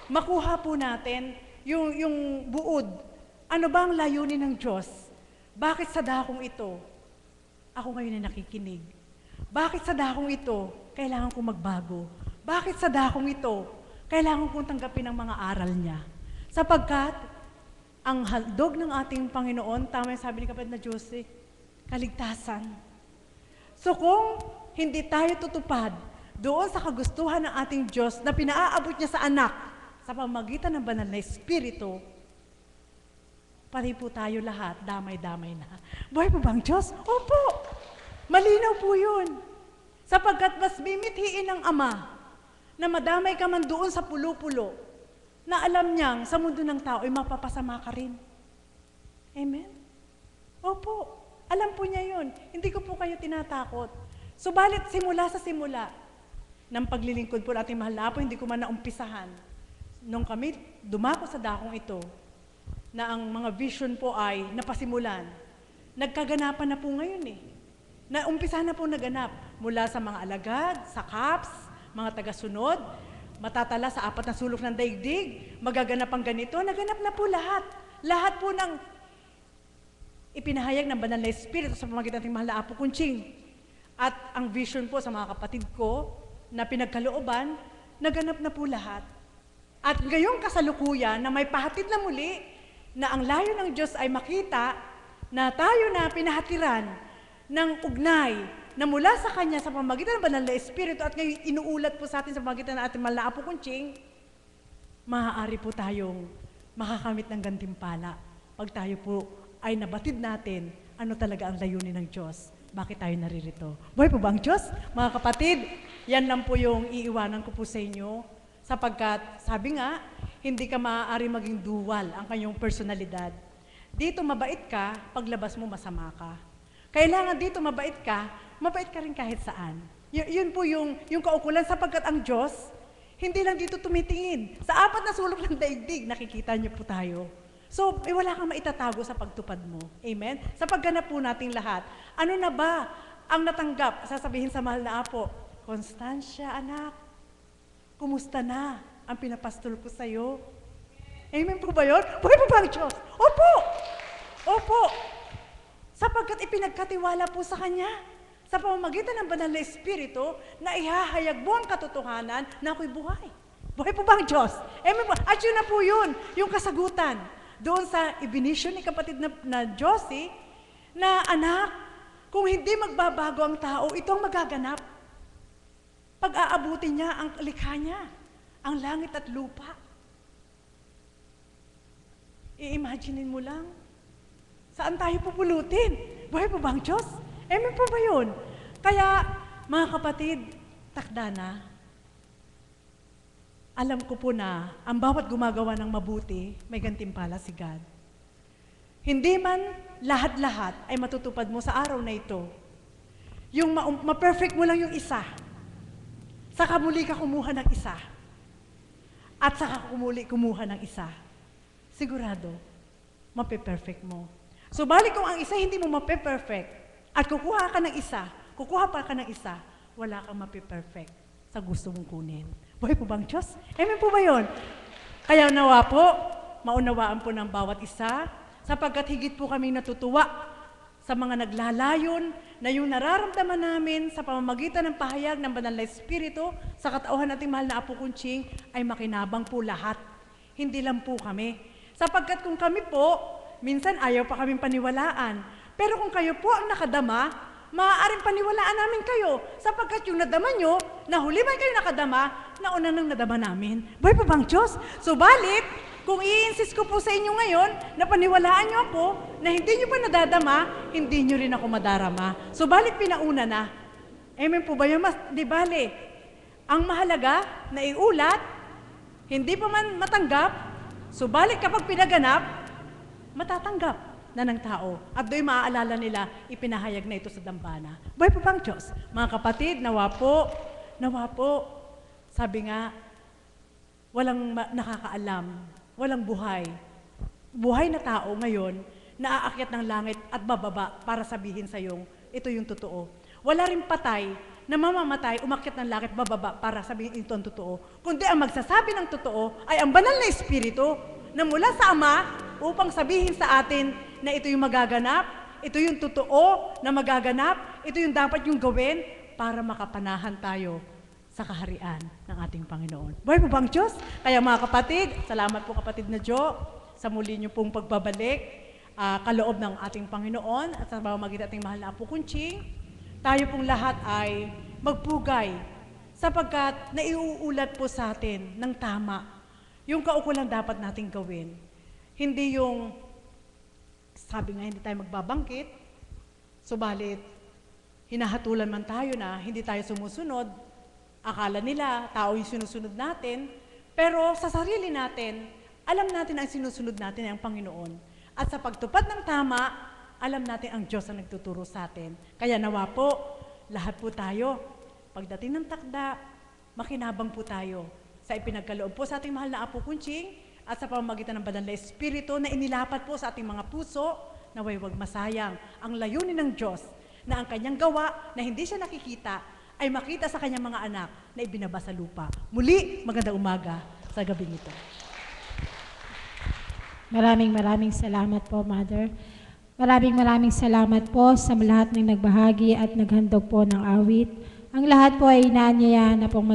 makuha po natin yung buod. Ano ba ang layunin ng Diyos? Bakit sa dakong ito, ako ngayon ay nakikinig? Bakit sa dakong ito, kailangan kong magbago? Bakit sa dakong ito, kailangan kong tanggapin ang mga aral niya? Sapagkat, ang handog ng ating Panginoon, tama yung sabi ni kapatid na Jose, kaligtasan. So kung hindi tayo tutupad doon sa kagustuhan ng ating Diyos na pinaaabot niya sa anak sa pamamagitan ng banal na Espiritu, pari po tayo lahat, damay-damay na. Buhay po bang Diyos? Opo! Malinaw po yun. Sapagkat mas mimithiin ng Ama na madamay ka man doon sa pulo-pulo na alam niyang sa mundo ng tao ay mapapasama ka rin. Amen? Opo. Alam po niya yun. Hindi ko po kayo tinatakot. Subalit simula sa simula ng paglilingkod po natin mahal na po, hindi ko man naumpisahan. Nung kami dumako sa dakong ito, na ang mga vision po ay napasimulan, nagkaganapan na po ngayon eh. Naumpisa na po naganap mula sa mga alagad, sa CAPS, mga tagasunod, matatala sa 4 na sulok ng daigdig, magaganap ang ganito, naganap na po lahat. Lahat po ng ipinahayag ng banal na Espiritu sa pamamagitan ng mahal na Apo Kunching. At ang vision po sa mga kapatid ko na pinagkalooban, naganap na po lahat. At ngayong kasalukuyan na may pahatid na muli na ang layo ng Diyos ay makita na tayo na pinahatiran ng ugnay na mula sa Kanya sa pamamagitan ng banal na Espiritu at ngayon inuulat po sa atin sa pamamagitan ng ating mahal na Apo Kunching, maaari po tayong makakamit ng gantimpala pag tayo po ay nabatid natin ano talaga ang layunin ng Diyos. Bakit tayo naririto? Buhay po ba ang Diyos? Mga kapatid, yan lang po yung iiwanan ko po sa inyo sapagkat sabi nga, hindi ka maaari maging dual ang kanyang personalidad. Dito mabait ka, paglabas mo masama ka. Kailangan dito mabait ka rin kahit saan. Yun po yung kaukulan sapagkat ang Diyos, hindi lang dito tumitingin. Sa 4 na sulok ng daigdig, nakikita niyo po tayo. So, wala kang maitatago sa pagtupad mo. Amen? Sa pagganap po nating lahat, ano na ba ang natanggap? Sasabihin sa mahal na Apo, Constancia, anak, kumusta na ang pinapastol ko sa'yo? Amen po ba yun? Buhay po ba ang Diyos? Opo! Opo! Sapagkat ipinagkatiwala po sa Kanya sa pamamagitan ng banal na Espiritu na ihahayag mo ang katotohanan na ako'y buhay. Buhay po ba ang Diyos? Amen po. At yun na po yun, yung kasagutan. Doon sa ibinisyon ni kapatid na Josie, na anak, kung hindi magbabago ang tao, ito ang magaganap. Pag-aabutin niya ang likha niya, ang langit at lupa. I-imaginein mo lang, saan tayo pupulutin? Buhay po ba ang Diyos? Amen po ba yun? Kaya, mga kapatid, takda na. Alam ko po na ang bawat gumagawa ng mabuti, may gantimpala si God. Hindi man lahat-lahat ay matutupad mo sa araw na ito. Yung ma-perfect mo lang yung isa. Saka muli ka kumuha ng isa. At saka kumuha ng isa. Sigurado, mape-perfect mo. So balik kung ang isa hindi mo mape-perfect at kukuha ka ng isa, kukuha pa ka ng isa, wala kang mape-perfect sa gusto mong kunin. Buhay po bang Diyos? Amen po ba yun? Kaya nawa po, maunawaan po ng bawat isa, sapagkat higit po kami natutuwa sa mga naglalayon na yung nararamdaman namin sa pamamagitan ng pahayag ng banal na Espiritu sa katauhan nating mahal na Apo Kunching ay makinabang po lahat. Hindi lang po kami. Sapagkat kung kami po, minsan ayaw pa kaming paniwalaan. Pero kung kayo po ang nakadama, maaaring paniwalaan namin kayo sapagkat yung nadama nyo, na huli man kayo nakadama, nauna nang nadama namin. Buhay pa bang Diyos? Subalit, kung i-insist ko po sa inyo ngayon na paniwalaan nyo ako na hindi nyo pa nadadama, hindi nyo rin ako madarama. Subalit, pinauna na. Amen po ba yun? Di bale, ang mahalaga na iulat, hindi pa man matanggap, subalit kapag pinaganap, matatanggap na ng tao. At do'y maaalala nila, ipinahayag na ito sa dambana. Buhay po bang Diyos? Mga kapatid, nawa po, sabi nga, walang nakakaalam, walang buhay. Buhay na tao ngayon, naaakyat ng langit at bababa para sabihin sa iyong, ito yung totoo. Wala rin patay na mamamatay, umakyat ng langit, bababa para sabihin ito ang totoo. Kundi ang magsasabi ng totoo ay ang banal na Espiritu na mula sa Ama upang sabihin sa atin na ito yung magaganap, ito yung totoo na magaganap, ito yung dapat yung gawin para makapanahan tayo sa kaharian ng ating Panginoon. Buhay po bang Diyos? Kaya mga kapatid, salamat po kapatid na Jo sa muli niyo pong pagbabalik, kaloob ng ating Panginoon at sa pamamagitan ating mahal na Apo Kunching, tayo pong lahat ay magpugay sapagkat naiuulat po sa atin ng tama yung kaukulang dapat nating gawin. Hindi yung, sabi nga hindi tayo magbabangkit, subalit hinahatulan man tayo na hindi tayo sumusunod, akala nila tao yung sinusunod natin, pero sa sarili natin, alam natin ang sinusunod natin ay ang Panginoon. At sa pagtupad ng tama, alam natin ang Diyos ang nagtuturo sa atin. Kaya nawa po, lahat po tayo, pagdating ng takda, makinabang po tayo sa ipinagkaloob po sa ating mahal na Apo Kunching at sa pamamagitan ng banal na Espiritu na inilapat po sa ating mga puso na huwag masayang ang layunin ng Diyos na ang kanyang gawa na hindi siya nakikita ay makita sa kanyang mga anak na ibinaba sa lupa. Muli, magandang umaga sa gabing ito. Maraming salamat po, Mother. Maraming salamat po sa lahat ng nagbahagi at naghandog po ng awit. Ang lahat po ay inaanyaya na pong